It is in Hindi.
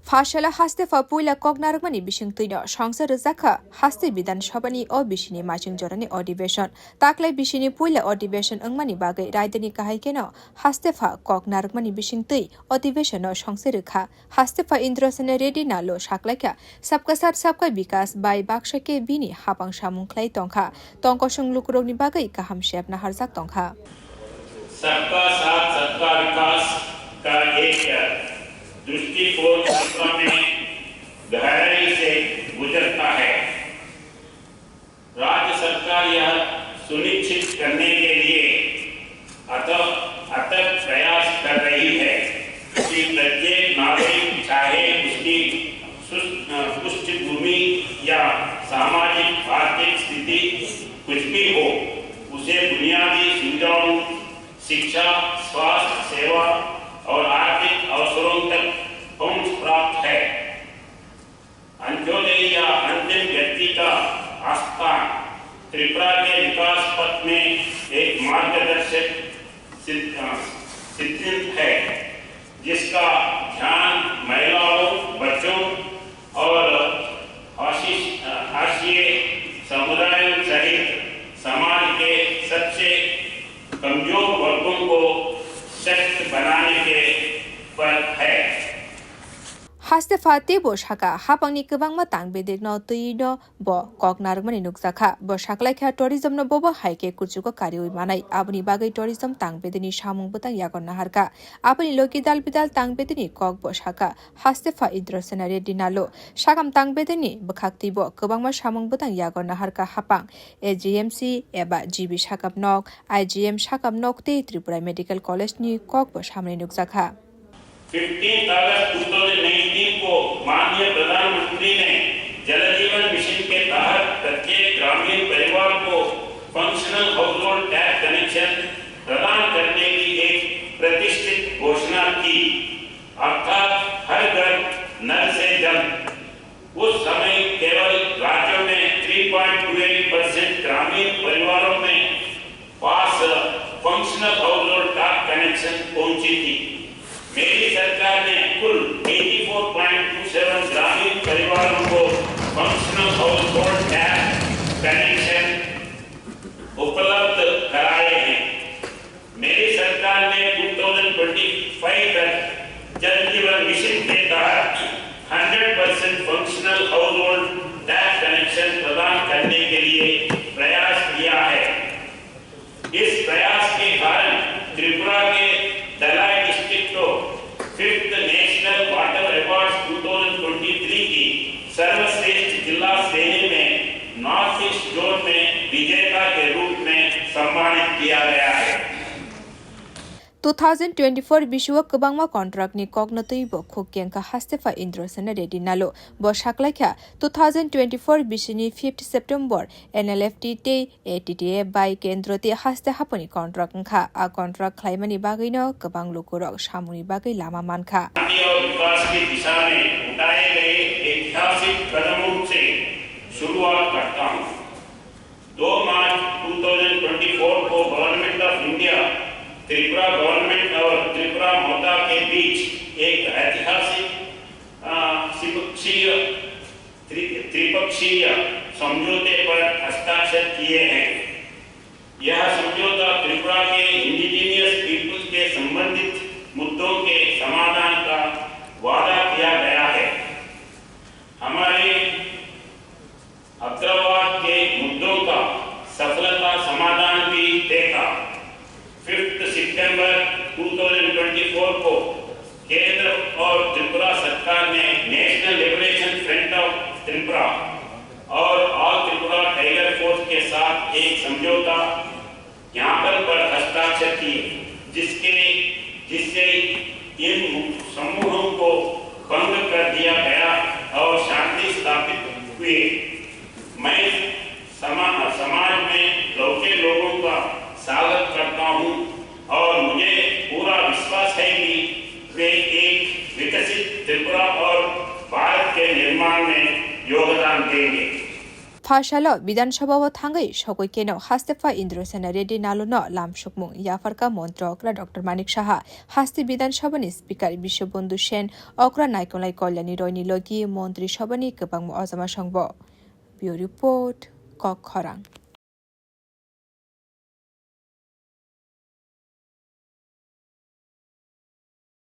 Fashala haste fa puila kognarmani bishing tuino shangsa rizaka haste bidan shabani o bishini matching jorani odivation taklai bishini puila odivation angmani bagai raidani kahai keno haste fa kognarmani bishing tui odivation o shangsa rikha haste fa indrasane ready na lo shaklaika sabka sath sabka bikash bai baksha ke bini hapang samwng khwlai tongkha tongkha lukurogni bagai kaham shep na harjak tongkha सबका साथ सबका विकास का एक दृष्टिकोण सत्ता में गहराई से गुजरता है। राज्य सरकार यह सुनिश्चित करने के लिए अथक प्रयास कर रही है कि प्रत्येक नागरिक चाहे उसकी पृष्ठभूमि या सामाजिक आर्थिक स्थिति कुछ भी हो उसे बुनियादी सुविधाओं शिक्षा, स्वास्थ्य सेवा और आर्थिक अवसरों तक पहुंच प्राप्त है। अंत्योदय या अंतिम व्यक्ति का आस्था त्रिपुरा के विकास पथ में एक मार्गदर्शक सिद्धांत है जिसका ध्यान महिलाओं, बच्चों और हाशिए समुदायों सहित समाज के सबसे कमजोर वर्गों को सशक्त बनाने के पर है। haste fa tebo shaka hapangni kwbangma tangbede no tuino bo kognarmani nukjaka bo shaklaikha tourism no bobo haike kurchuko karioi manai aboni bagai tourism tangbedeni samwng butang yagon naharka aboni loki dal bidal tangbedeni kok bo shaka haste fa idrosena ready nalo shagam tangbedeni bkhakti bo kwbangma samwng butang yagon naharka hapang AGMC eba GB shakap nok IGM shakap nok te Tripura Medical College ni kok bo samne nukjaka 15 अगस्त 2019 को माननीय प्रधानमंत्री ने जल जीवन मिशन के तहत प्रत्येक ग्रामीण परिवार को functional household tap connection प्रदान करने की एक प्रतिष्ठित घोषणा की अर्थात हर घर नल से जल। उस समय केवल राज्यों में 3.28% ग्रामीण परिवारों में पास functional household tap connection पहुंची थी। मेरी सरकार ने कुल 84.27 ग्रामीण परिवारों को functional household tap connection उपलब्ध कराए हैं। मेरी सरकार ने 2025 तक जल जीवन मिशन के तहत 100% functional household tap connection प्रदान करने के लिए प्रयास किया है। इस प्रयास के कारण त्रिपुरा के दलाई डिस्ट्रिक्ट को 5th नेशनल वाटर अवार्ड 2023 की सर्वश्रेष्ठ जिला श्रेणी में नॉर्थ ईस्ट जोन में विजेता के रूप में सम्मानित किया गया है। 2024 बिशुआ kwbangma contract ni kognatui bo khokkenka haste fa indrasana ready nalo bo shaklaikha 2024 bishini 5th September NLFT te ATTA by kendrote haste hapani contract kha a contract khlaimani bagai no kwbang lokorok samuni bagai lama mankha और विकास की दिशा में उठाए गए ऐतिहासिक कदमों से शुरुआत करता हूं। 2 मार्च 2024 को government of India Tripura government और त्रिपुरा मोटा के बीच एक ऐतिहासिक त्रिपक्षीय समझौते पर हस्ताक्षर किए हैं। यह समझौता त्रिपुरा के इंडिजिनियस पीपुल्स के संबंधित मुद्दों के समाधान का वादा किया गया है। हमारे अग्रवाद के मुद्दों का सफलता समाधान भी देखा। 5th सितंबर 2024 को केंद्र और त्रिपुरा सरकार ने national liberation front of Tripura और ऑल त्रिपुरा टाइगर फोर्स के साथ एक समझौता ज्ञापन पर हस्ताक्षर किए जिससे इन समूहों को भंग कर दिया गया और शांति स्थापित हुई। मैं समाज में लौटे लोगों का स्वागत करता हूं और मुझे पूरा विश्वास है कि वे एक विकसित त्रिपुरा और भारत के निर्माण में योगदान देंगे। Phashalo Vidansabha Thangai Shokoikeno Hastefa Indrosena Reddy Nalono Lam Shukmung Yafarka Montrokra Dr. Manik Saha Haste Vidansabhani Speaker Bishobondhu Sen Okra Naikolmwng Kolyani Roini Logi Montri Sabhani Kebangmo Ozama Songbo Bureau Report Kok Khorang